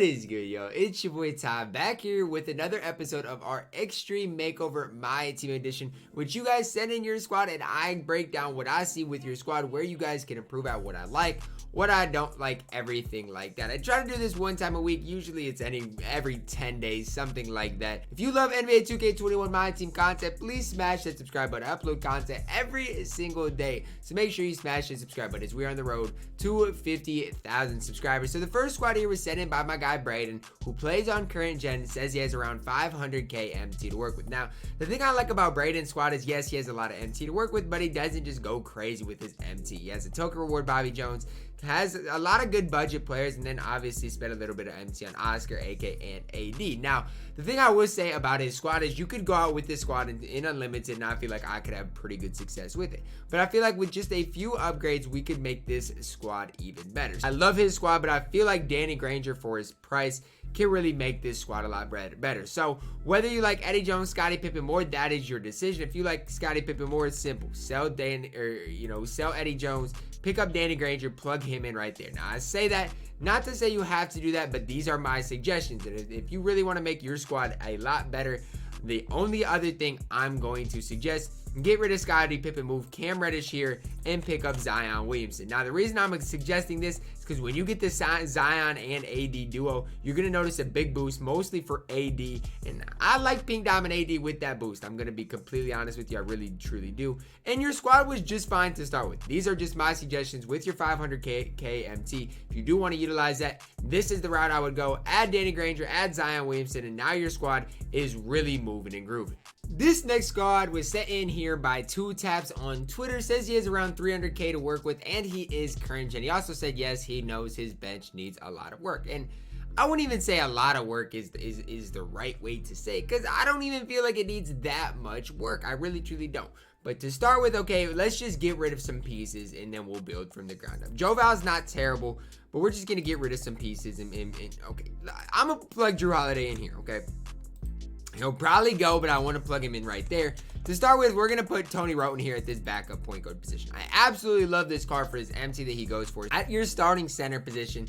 What is good, yo? It's your boy Ty back here with another episode of our Extreme Makeover My Team edition, which you guys send in your squad and I break down what I see with your squad, where you guys can improve at, what I like, what I don't like, everything like that. I try to do this one time a week. Usually it's every 10 days, something like that. If you love NBA 2K21 MyTEAM content, please smash that subscribe button. I upload content every single day, so make sure you smash the subscribe button as we are on the road to 50,000 subscribers. So the first squad here was sent in by my guy Brayden, who plays on current gen, says he has around 500k MT to work with. Now, the thing I like about Brayden's squad is, yes, he has a lot of MT to work with, but he doesn't just go crazy with his MT. He has a token reward Bobby Jones, has a lot of good budget players, and then obviously spent a little bit of MT on Oscar, AK, and AD. Now, the thing I would say about his squad is you could go out with this squad in Unlimited, and I feel like I could have pretty good success with it. But I feel like with just a few upgrades, we could make this squad even better. I love his squad, but I feel like Danny Granger, for his price, can really make this squad a lot better. So whether you like Eddie Jones, Scottie Pippen more, that is your decision. If you like Scottie Pippen more, it's simple. Sell Eddie Jones, pick up Danny Granger, plug him in right there. Now, I say that not to say you have to do that, but these are my suggestions. And if you really want to make your squad a lot better, the only other thing I'm going to suggest, get rid of Scottie Pippen, move Cam Reddish here, and pick up Zion Williamson. Now, the reason I'm suggesting this is because when you get this Zion and AD duo, you're going to notice a big boost, mostly for AD. And I like Pink Diamond AD with that boost. I'm going to be completely honest with you. I really, truly do. And your squad was just fine to start with. These are just my suggestions with your 500k MT. If you do want to utilize that, this is the route I would go. Add Danny Granger, add Zion Williamson, and now your squad is really moving and grooving. This next squad was set in here by 2Taps on Twitter. Says he has around 300k to work with, and he is current gen. He also said, yes, he knows his bench needs a lot of work. And I wouldn't even say a lot of work is the right way to say, because I don't even feel like it needs that much work. I really, truly don't. But to start with, okay, let's just get rid of some pieces, and then we'll build from the ground up. Joval's not terrible, but we're just going to get rid of some pieces. And okay, I'm going to plug Jrue Holiday in here, okay? He'll probably go, but I want to plug him in right there. To start with, we're going to put Tony Roten here at this backup point guard position. I absolutely love this card for his MT that he goes for. At your starting center position,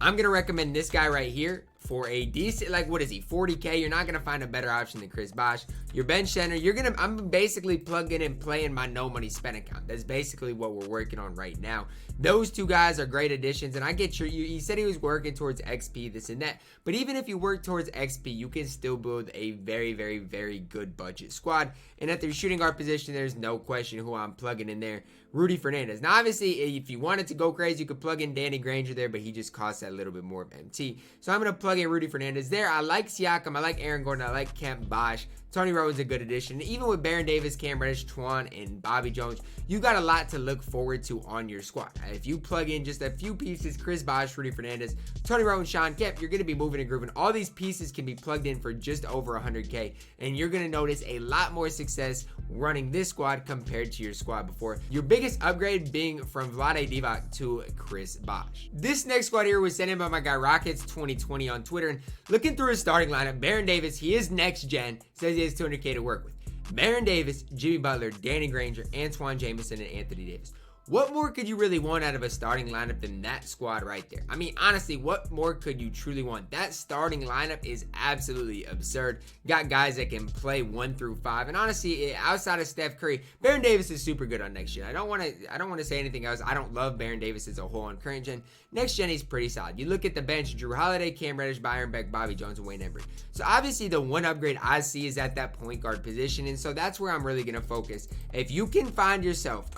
I'm going to recommend this guy right here for a decent, like, what is he, 40k? You're not going to find a better option than Chris Bosh. Your bench center, I'm basically plugging and playing my no money spent account. That's basically what we're working on right now. Those two guys are great additions, and I get he said he was working towards XP, this and that, but even if you work towards XP, you can still build a very, very, very good budget squad. And at the shooting guard position, there's no question who I'm plugging in there, Rudy Fernandez. Now, obviously, if you wanted to go crazy, you could plug in Danny Granger there, but he just costs that little bit more of MT. So I'm going to plug in Rudy Fernandez there. I like Siakam, I like Aaron Gordon, I like Kemp Bosh. Tony Roten's a good addition. Even with Baron Davis, Cam Reddish, Twan, and Bobby Jones, you got a lot to look forward to on your squad. If you plug in just a few pieces, Chris Bosh, Rudy Fernandez, Tony Roten, Sean Kemp, you're going to be moving and grooving. All these pieces can be plugged in for just over 100k, and you're going to notice a lot more success running this squad compared to your squad before. Your biggest upgrade being from Vlade Divac to Chris Bosh. This next squad here was sent in by my guy Rockets2020 on Twitter, and looking through his starting lineup, Baron Davis, he is next gen, says he has 200k to work with. Baron Davis, Jimmy Butler, Danny Granger, Antoine Jameson, and Anthony Davis. What more could you really want out of a starting lineup than that squad right there? I mean, honestly, what more could you truly want? That starting lineup is absolutely absurd. Got guys that can play 1 through 5, and honestly, outside of Steph Curry, Baron Davis is super good on next gen. I don't want to say anything else. I don't love Baron Davis as a whole on current gen. Next gen, he's pretty solid. You look at the bench: Jrue Holiday, Cam Reddish, Byron Beck, Bobby Jones, and Wayne Embry. So obviously, the one upgrade I see is at that point guard position, and so that's where I'm really gonna focus. If you can find yourself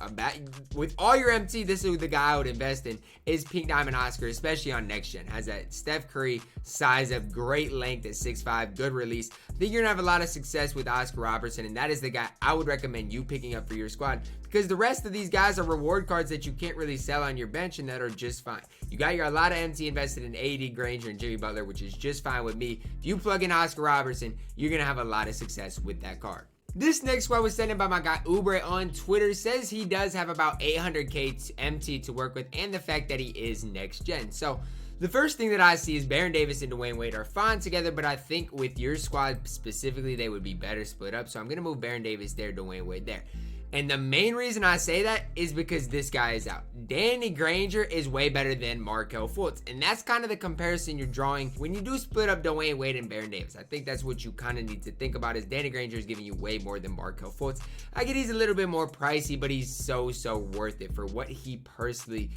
with all your MT, this is the guy I would invest in, is Pink Diamond Oscar, especially on next gen. Has that Steph Curry size of great length at 6'5", good release. I think you're gonna have a lot of success with Oscar Robertson, and that is the guy I would recommend you picking up for your squad, because the rest of these guys are reward cards that you can't really sell on your bench and that are just fine. You got a lot of MT invested in AD, Granger, and Jimmy Butler, which is just fine with me. If you plug in Oscar Robertson, you're gonna have a lot of success with that card. This next squad was sent in by my guy Ubre on Twitter. Says he does have about 800k MT to work with, and the fact that he is next gen. So the first thing that I see is Baron Davis and Dwayne Wade are fine together, but I think with your squad specifically, they would be better split up. So I'm going to move Baron Davis there, Dwayne Wade there. And the main reason I say that is because this guy is out. Danny Granger is way better than Markelle Fultz. And that's kind of the comparison you're drawing when you do split up Dwayne Wade and Baron Davis. I think that's what you kind of need to think about, is Danny Granger is giving you way more than Markelle Fultz. I get he's a little bit more pricey, but he's so worth it for what he personally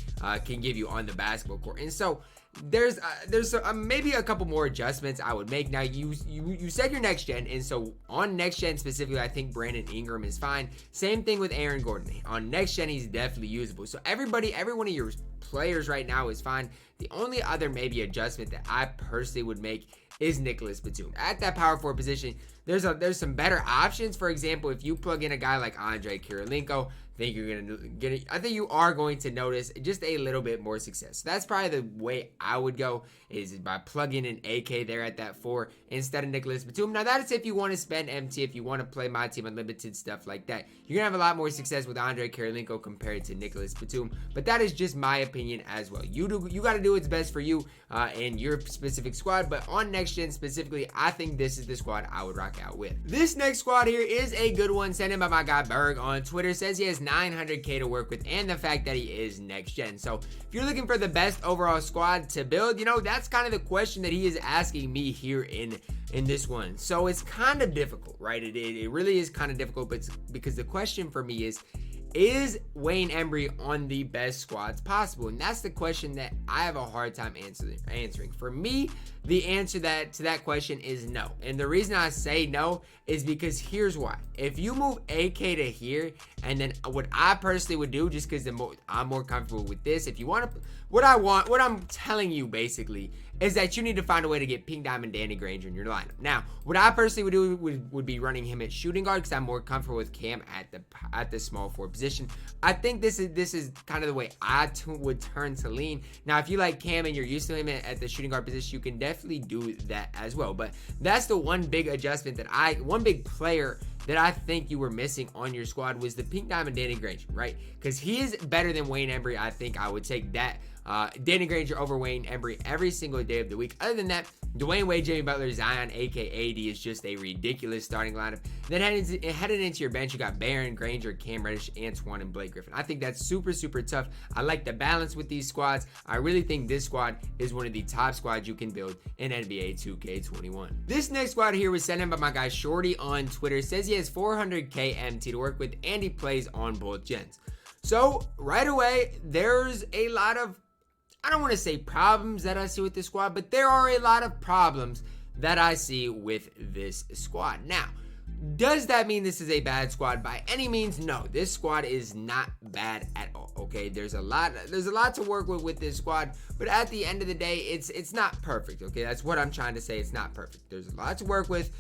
can give you on the basketball court. And so there's maybe a couple more adjustments I would make. Now you said your next gen, and so on next gen specifically, I think Brandon Ingram is fine. Same thing with Aaron Gordon. On next gen, he's definitely usable. So every one of your players right now is fine. The only other maybe adjustment that I personally would make is Nicholas Batum. At that power forward position, there's some better options. For example, if you plug in a guy like Andre Kirilenko, I think you are going to notice just a little bit more success. So that's probably the way I would go, is by plugging an AK there at that 4 instead of Nicholas Batum. Now that is if you want to spend MT, if you want to play My Team Unlimited, stuff like that. You're gonna have a lot more success with Andre Kirilenko compared to Nicholas Batum, but that is just my opinion as well. You got to do what's best for you and your specific squad. But on next gen specifically, I think this is the squad I would rock out with. This next squad here is a good one, sent in by my guy Berg on Twitter. Says he has 900k to work with, and the fact that he is next gen. So if you're looking for the best overall squad to build, that's kind of the question that he is asking me here in this one. So it's kind of difficult, right? It really is kind of difficult, but because the question for me is Wayne Embry on the best squads possible? And that's the question that I have a hard time answering. For me, the answer to that question is no. And the reason I say no is because here's why. If you move AK to here, and then what I personally would do, just because I'm more comfortable with this, if you want to, what I'm telling you basically is that you need to find a way to get Pink Diamond Danny Granger in your lineup. Now, what I personally would do would be running him at shooting guard, because I'm more comfortable with Cam at the small forward position. I think this is kind of the way I would turn to lean. Now, if you like Cam and you're used to him at the shooting guard position, you can definitely do that as well. But that's the one big adjustment one big player that I think you were missing on your squad was the Pink Diamond Danny Granger, right? Because he is better than Wayne Embry. I think I would take that Danny Granger over Wayne Embry every single day of the week. Other than that, Dwayne Wade, Jimmy Butler, Zion, aka AD is just a ridiculous starting lineup. Then headed into your bench, you got Baron, Granger, Cam Reddish, Antoine, and Blake Griffin. I think that's super tough. I like the balance with these squads. I really think this squad is one of the top squads you can build in NBA 2K21. This next squad here was sent in by my guy Shorty on Twitter. Says he has 400k MT to work with, and he plays on both gens. So right away, there's a lot of, I don't want to say problems that I see with this squad, but there are a lot of problems that I see with this squad. Now, does that mean this is a bad squad? By any means, no. This squad is not bad at all. Okay, there's a lot to work with this squad, but at the end of the day, it's not perfect. Okay, that's what I'm trying to say. It's not perfect. There's a lot to work with,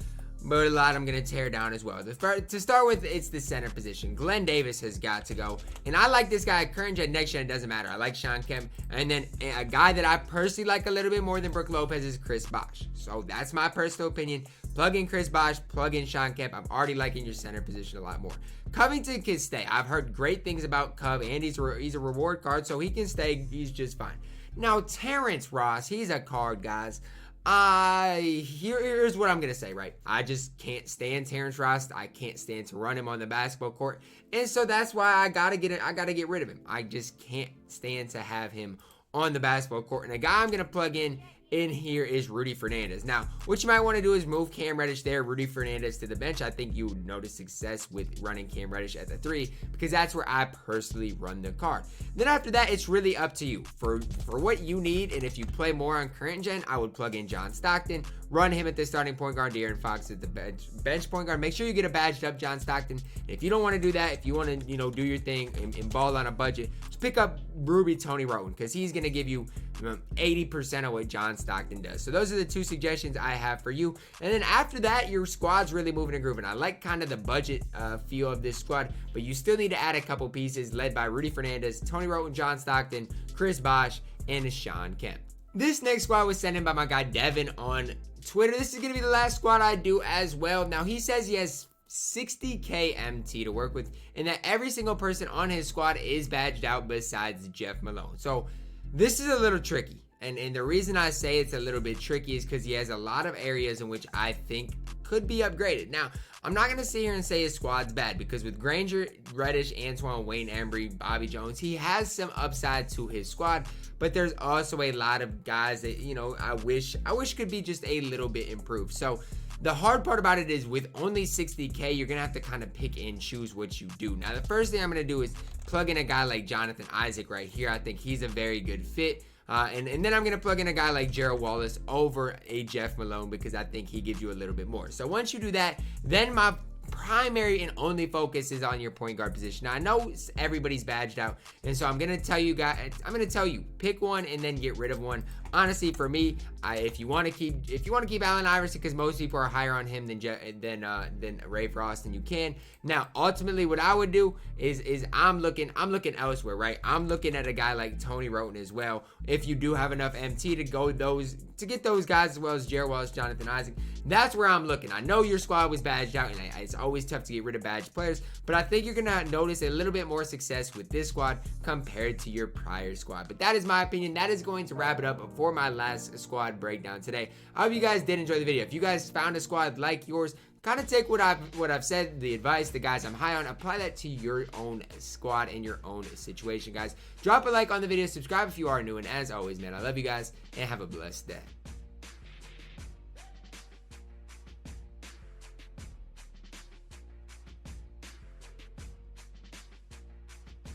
but a lot I'm going to tear down as well. To start with, it's the center position. Glenn Davis has got to go. And I like this guy. Current gen, next gen, it doesn't matter. I like Sean Kemp. And then a guy that I personally like a little bit more than Brook Lopez is Chris Bosh. So that's my personal opinion. Plug in Chris Bosh, plug in Sean Kemp. I'm already liking your center position a lot more. Covington can stay. I've heard great things about Cov, and he's a reward card, so he can stay. He's just fine. Now, Terrence Ross, he's a card, guys. Here's what I'm gonna say, right? I just can't stand Terrence Ross. I can't stand to run him on the basketball court, and so that's why I gotta get rid of him. I just can't stand to have him on the basketball court. And a guy I'm gonna plug in here is Rudy Fernandez. Now, what you might want to do is move Cam Reddish there, Rudy Fernandez to the bench. I think you would notice success with running Cam Reddish at the 3, because that's where I personally run the card. Then after that, it's really up to you for what you need. And if you play more on current gen, I would plug in John Stockton, run him at the starting point guard, De'Aaron Fox at the bench point guard. Make sure you get a badged up John Stockton. And if you don't want to do that, if you want to do your thing and ball on a budget, just pick up Ruby Tony Roten, because he's going to give you 80% of what John Stockton does. So those are the 2 suggestions I have for you. And then after that, your squad's really moving and grooving. I like kind of the budget feel of this squad, but you still need to add a couple pieces led by Rudy Fernandez, Tony Roten, John Stockton, Chris Bosh, and Sean Kemp. This next squad was sent in by my guy Devin on Twitter. This is going to be the last squad I do as well. Now, he says he has 60k MT to work with, and that every single person on his squad is badged out besides Jeff Malone. So this is a little tricky. And the reason I say it's a little bit tricky is because he has a lot of areas in which I think could be upgraded. Now, I'm not going to sit here and say his squad's bad, because with Granger, Reddish, Antoine, Wayne, Embry, Bobby Jones, he has some upside to his squad, but there's also a lot of guys that, you know, I wish could be just a little bit improved. So the hard part about it is with only 60K, you're going to have to kind of pick and choose what you do. Now, the first thing I'm going to do is plug in a guy like Jonathan Isaac right here. I think he's a very good fit. And then I'm going to plug in a guy like Gerald Wallace over a Jeff Malone, because I think he gives you a little bit more. So once you do that, then my primary and only focus is on your point guard position. Now, I know everybody's badged out, and so I'm gonna tell you guys, pick one and then get rid of one. Honestly, for me, if you want to keep Allen Iverson, because most people are higher on him than Ray Frost, then you can. Now, ultimately, what I would do is I'm looking elsewhere, right? I'm looking at a guy like Tony Roten as well. If you do have enough MT to get those guys, as well as Gerald Wallace, Jonathan Isaac, that's where I'm looking. I know your squad was badged out, and it's always tough to get rid of badged players, but I think you're gonna notice a little bit more success with this squad compared to your prior squad. But that is my opinion. That is going to wrap it up for my last squad breakdown today. I hope you guys did enjoy the video. If you guys found a squad like yours, kind of take what I've said, the advice, the guys I'm high on, apply that to your own squad and your own situation, guys. Drop a like on the video, subscribe if you are new, and as always, man, I love you guys, and have a blessed day.